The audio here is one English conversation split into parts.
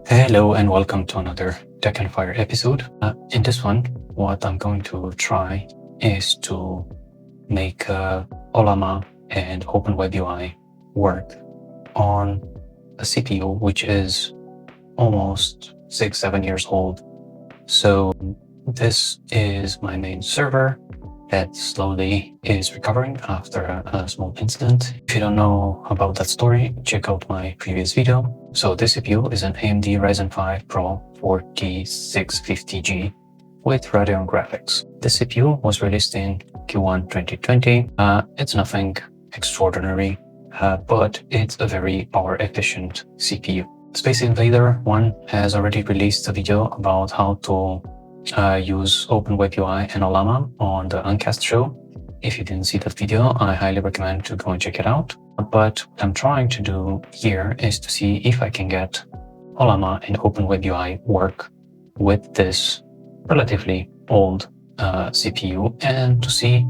Hello and welcome to another Tech and Fire episode. In this one, what I'm going to try is to make Ollama and Open WebUI work on a CPU which is almost 6-7 years old. So this is my main server that slowly is recovering after a small incident. If you don't know about that story, check out my previous video. So this CPU is an AMD Ryzen 5 Pro 4650G with Radeon graphics. This CPU was released in Q1 2020. It's nothing extraordinary, but it's a very power efficient CPU. Space Invader 1 has already released a video about how to use Open WebUI and Ollama on the Uncast show. If you didn't see that video, I highly recommend to go and check it out. But what I'm trying to do here is to see if I can get Ollama and Open WebUI work with this relatively old CPU and to see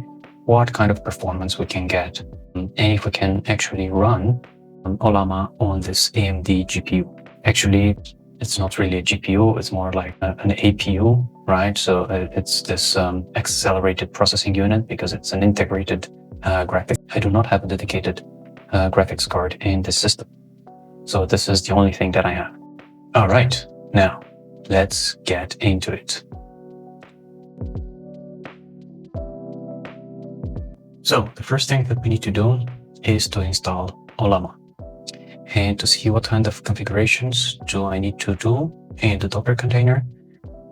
what kind of performance we can get and if we can actually run Ollama on this AMD GPU. Actually, it's not really a GPU, it's more like an APU, right? So it's this accelerated processing unit because it's an integrated graphic. I do not have a dedicated graphics card in this system. So this is the only thing that I have. All right, now let's get into it. So the first thing that we need to do is to install Ollama. And to see what kind of configurations do I need to do in the Docker container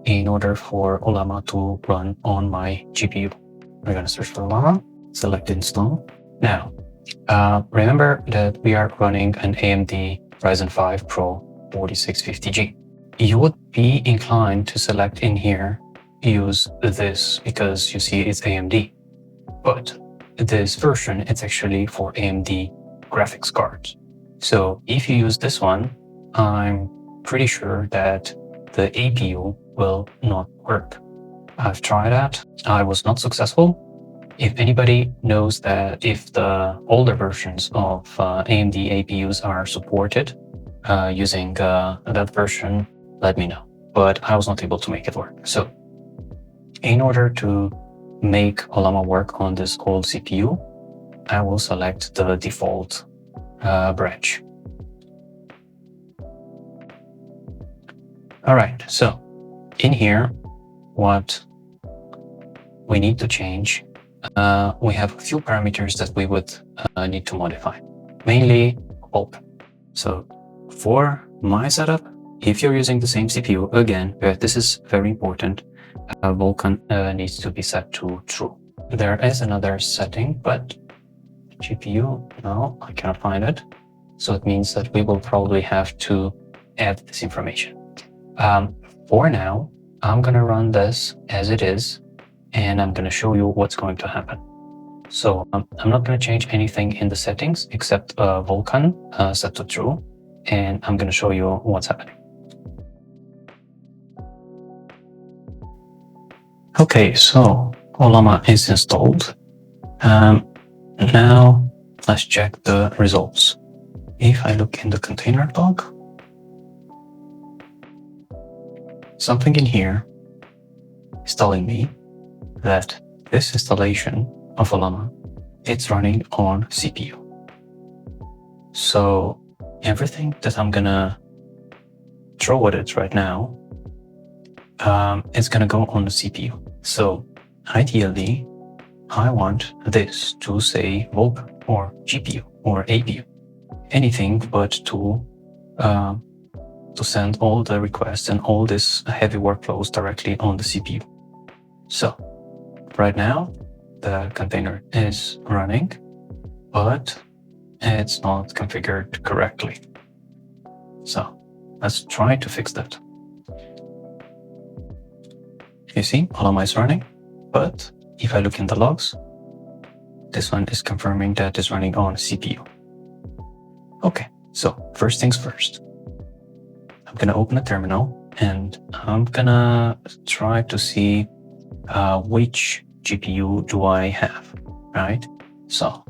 in order for Ollama to run on my GPU. We're going to search for Ollama, select install. Now, remember that we are running an AMD Ryzen 5 Pro 4650G. You would be inclined to select in here, use this because you see it's AMD. But this version, it's actually for AMD graphics cards. So if you use this one, I'm pretty sure that the APU will not work. I've tried that. I was not successful. If anybody knows that if the older versions of AMD APUs are supported using that version, let me know. But I was not able to make it work. So in order to make Ollama work on this old CPU, I will select the default branch. All right, so in here, what we need to change, we have a few parameters that we would need to modify, mainly Vulkan. So for my setup, if you're using the same CPU, again, this is very important, Vulkan needs to be set to true. There is another setting, but GPU, no, I cannot find it. So it means that we will probably have to add this information. For now, I'm going to run this as it is, and I'm going to show you what's going to happen. So I'm not going to change anything in the settings except Vulkan set to true, and I'm going to show you what's happening. Okay, so Ollama is installed. Now let's check the results. If I look in the container log, something in here is telling me that this installation of Ollama, it's running on CPU. So everything that I'm gonna throw at it right now, it's gonna go on the CPU. So ideally, I want this to say Vulkan or GPU or APU, anything but to send all the requests and all this heavy workflows directly on the CPU. So right now, the container is running, but it's not configured correctly. So let's try to fix that. You see, Ollama is running, but if I look in the logs, this one is confirming that it's running on CPU. Okay, so first things first. I'm gonna open a terminal and I'm gonna try to see which GPU do I have, right? So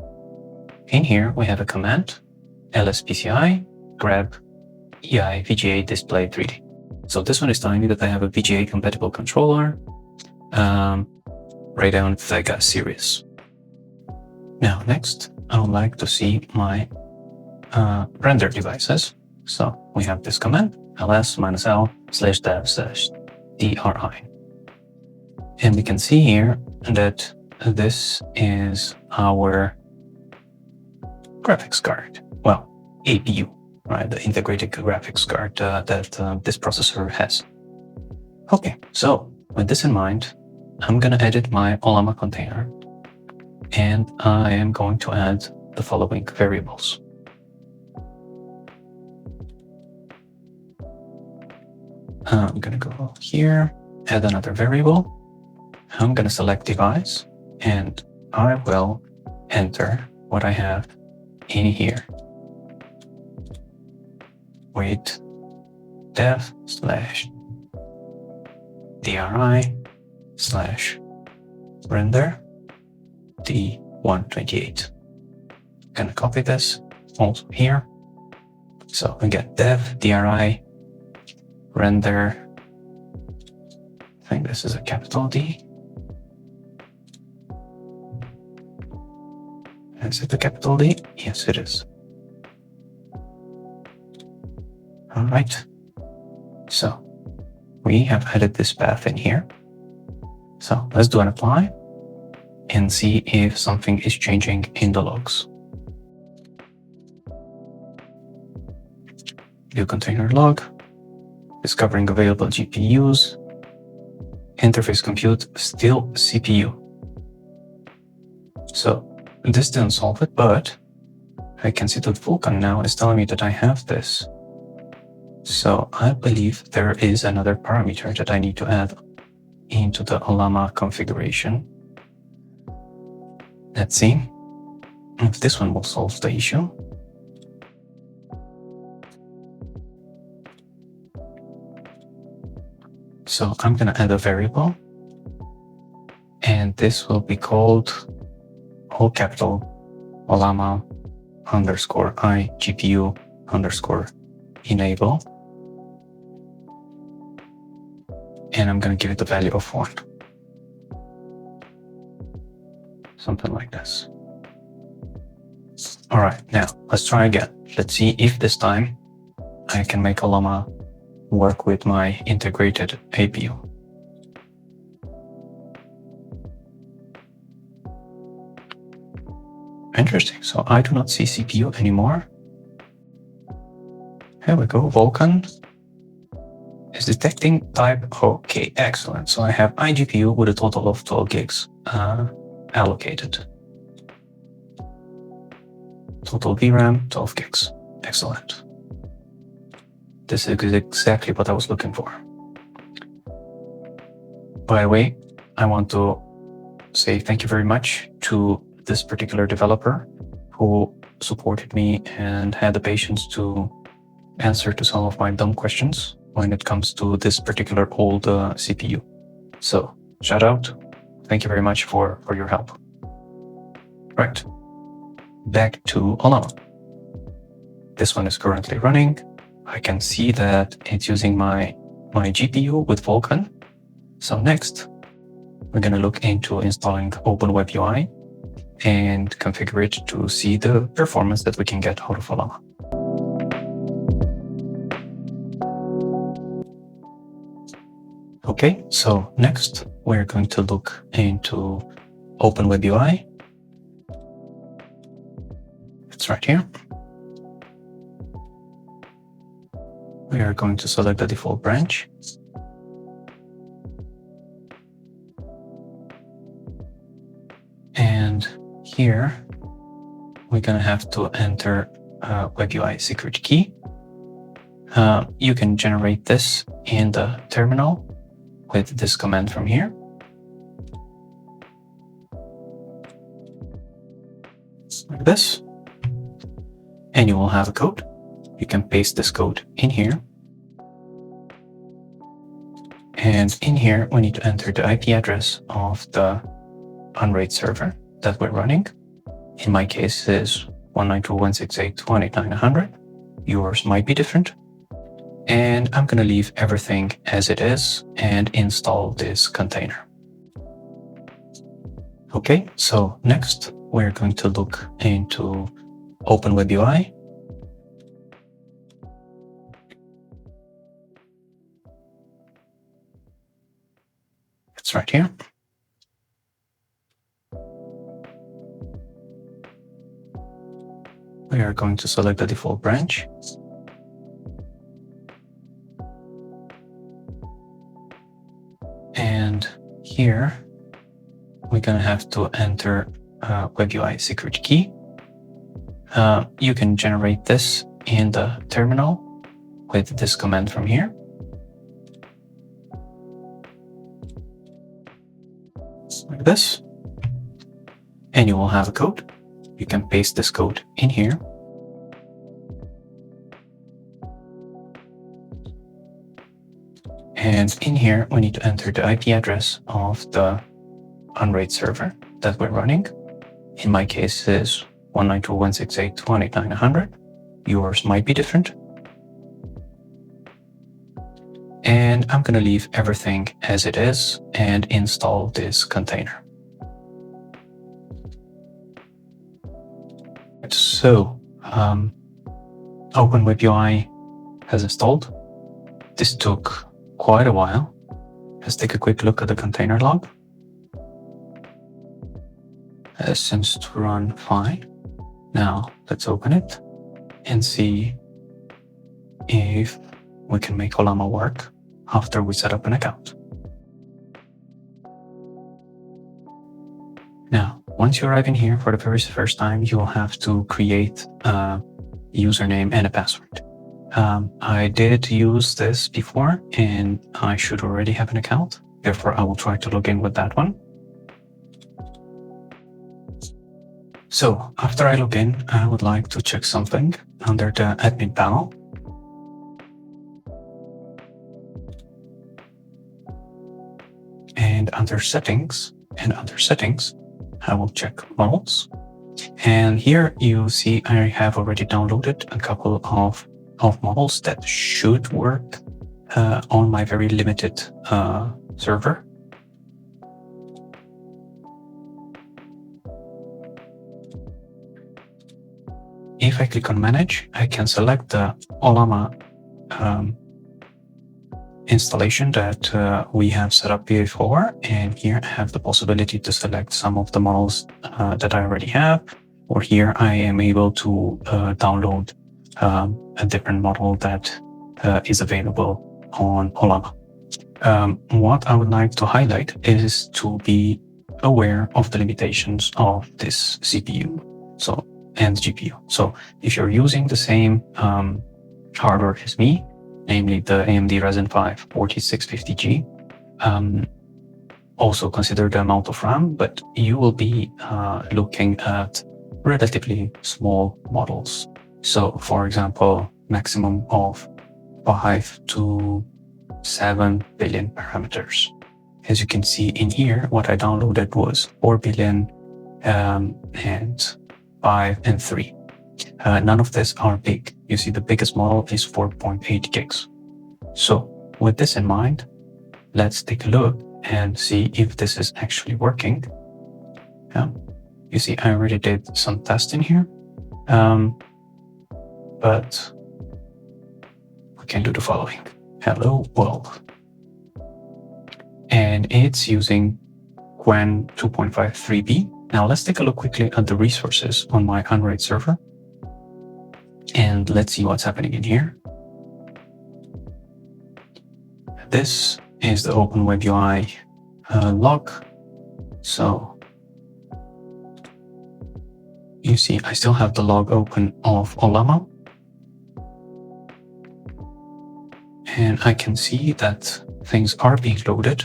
in here we have a command, lspci grab EI VGA display 3D. So this one is telling me that I have a VGA compatible controller, Radeon Vega series. Now next, I would like to see my render devices. So we have this command, ls-l/dev/dri. And we can see here that this is our graphics card. Well, APU, right? The integrated graphics card that this processor has. Okay, so with this in mind, I'm gonna edit my Ollama container, and I am going to add the following variables. I'm gonna go here, add another variable. I'm gonna select device, and I will enter what I have in here with dev/dri/render D128. Gonna copy this also here. So we get dev DRI render. I think this is a capital D. Is it a capital D? Yes, it is. All right. So we have added this path in here. So let's do an apply and see if something is changing in the logs. View container log, discovering available GPUs, interface compute, still CPU. So this didn't solve it, but I can see that Vulkan now is telling me that I have this. So I believe there is another parameter that I need to add into the Ollama configuration. Let's see if this one will solve the issue. So I'm going to add a variable, and this will be called all capital Ollama _i GPU _enable. And I'm going to give it the value of 1. Something like this. All right, now let's try again. Let's see if this time I can make Ollama work with my integrated APU. Interesting, so I do not see CPU anymore. Here we go, Vulkan is detecting type. Okay, excellent. So I have iGPU with a total of 12 gigs allocated. Total VRAM, 12 gigs. Excellent. This is exactly what I was looking for. By the way, I want to say thank you very much to this particular developer who supported me and had the patience to answer to some of my dumb questions when it comes to this particular old CPU. So shout out. Thank you very much for your help. Right. Back to Ollama. This one is currently running. I can see that it's using my GPU with Vulkan. So next, we're going to look into installing Open WebUI and configure it to see the performance that we can get out of Ollama. Okay, so next we're going to look into Open WebUI. It's right here. We are going to select the default branch. And here, we're going to have to enter a WebUI secret key. You can generate this in the terminal with this command from here. Like this. And you will have a code. You can paste this code in here. And in here, we need to enter the IP address of the Unraid server that we're running. In my case, it is 192.168.189.100. Yours might be different. And I'm going to leave everything as it is and install this container. Okay, so next we're going to look into Open WebUI. It's right here. We are going to select the default branch. And here, we're going to have to enter WebUI secret key. You can generate this in the terminal with this command from here. Like this. And you will have a code. You can paste this code in here. And in here, we need to enter the IP address of the Unraid server that we're running. In my case, it is 192.168.189.100. Yours might be different. And I'm going to leave everything as it is and install this container. So, Open WebUI has installed. This took quite a while. Let's take a quick look at the container log. It seems to run fine. Now, let's open it and see if we can make Ollama work after we set up an account. Now, once you arrive in here for the very first time, you will have to create a username and a password. I did use this before and I should already have an account. Therefore, I will try to log in with that one. So after I log in, I would like to check something under the admin panel. And under settings, I will check models. And here you see I have already downloaded a couple of models that should work on my very limited server. If I click on manage, I can select the Ollama installation that we have set up before. And here I have the possibility to select some of the models that I already have, or here I am able to download a different model that is available on Ollama. What I would like to highlight is to be aware of the limitations of this CPU and GPU. So if you're using the same hardware as me, namely the AMD Ryzen 5 4650G, also consider the amount of RAM, but you will be looking at relatively small models. So for example, maximum of 5 to 7 billion parameters. As you can see in here, what I downloaded was 4 billion and 5 and 3. None of these are big. You see the biggest model is 4.8 gigs. So with this in mind, let's take a look and see if this is actually working. You see, I already did some tests in here, but we can do the following. Hello world. And it's using Qwen 2.53b. Now let's take a look quickly at the resources on my Unraid server. And let's see what's happening in here. This is the Open WebUI log. So you see, I still have the log open of Ollama. And I can see that things are being loaded.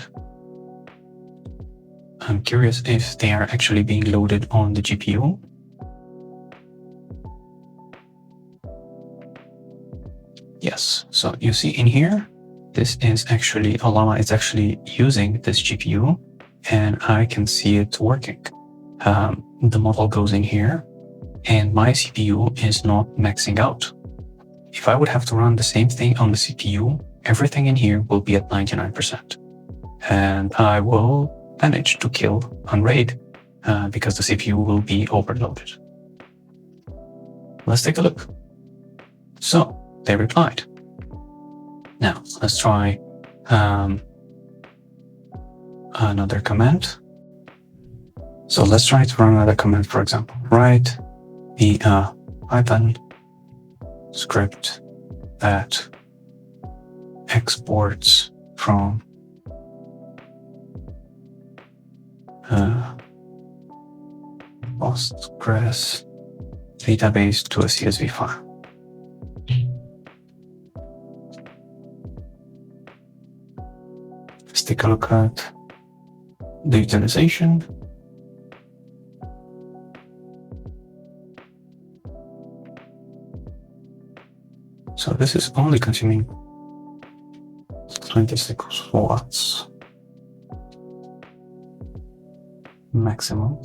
I'm curious if they are actually being loaded on the GPU. Yes, so you see in here, this is actually, Ollama is actually using this GPU and I can see it working. The model goes in here and my CPU is not maxing out. If I would have to run the same thing on the CPU, everything in here will be at 99%. And I will manage to kill Unraid because the CPU will be overloaded. Let's take a look. So they replied. Now let's try another command. So let's try to run another command, for example, write the Python script that exports from Postgres database to a CSV file. Let's take a look at the utilization. So this is only consuming 26 watts maximum.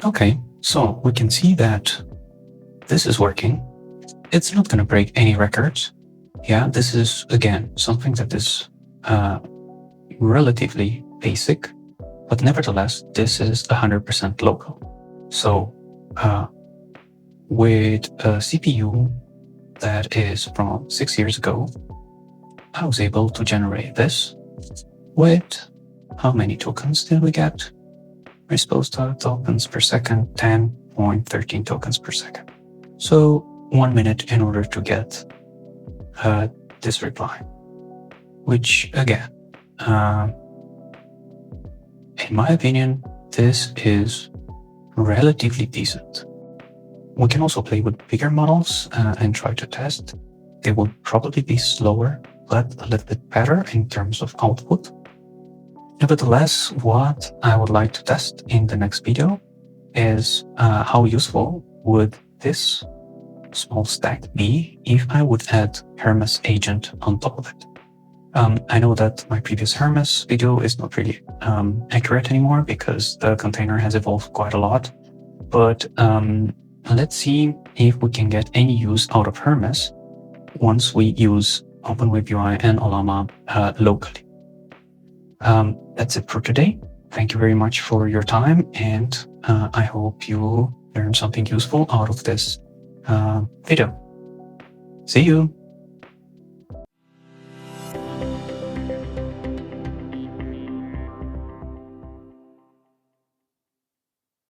Okay, so we can see that this is working. It's not going to break any records. Yeah, this is, again, something that is relatively basic, but nevertheless, this is 100% local. So with a CPU that is from 6 years ago, I was able to generate this with how many tokens did we get? Response tokens per second, 10.13 tokens per second. So 1 minute in order to get this reply, which again, in my opinion, this is relatively decent. We can also play with bigger models and try to test. They will probably be slower, but a little bit better in terms of output. Nevertheless, what I would like to test in the next video is how useful would this small stack be if I would add Hermes agent on top of it. I know that my previous Hermes video is not really accurate anymore because the container has evolved quite a lot, but let's see if we can get any use out of Hermes once we use Open WebUI and Ollama locally. That's it for today. Thank you very much for your time, and I hope you learned something useful out of this video. See you!